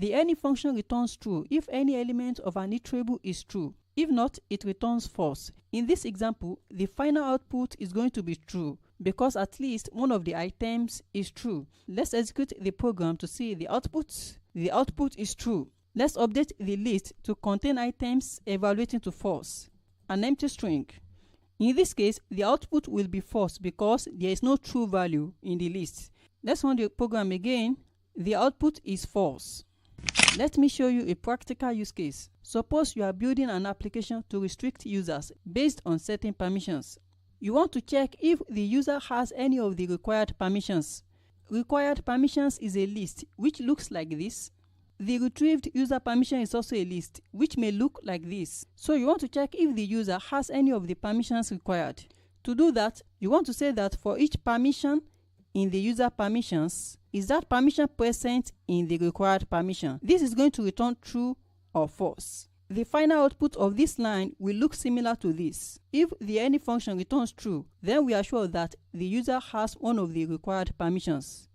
The any function returns true if any element of an iterable is true. If not, it returns false. In this example, the final output is going to be true because at least one of the items is true. Let's execute the program to see the output. The output is true. Let's update the list to contain items evaluating to false. An empty string. In this case, the output will be false because there is no true value in the list. Let's run the program again. The output is false. Let me show you a practical use case. Suppose you are building an application to restrict users based on certain permissions. You want to check if the user has any of the required permissions. Required permissions is a list which looks like this. The retrieved user permission is also a list which may look like this. So you want to check if the user has any of the permissions required. To do that, you want to say that for each permission in the user permissions, is that permission present in the required permission? This is going to return true or false. The final output of this line will look similar to this. If the any function returns true, then we are sure that the user has one of the required permissions.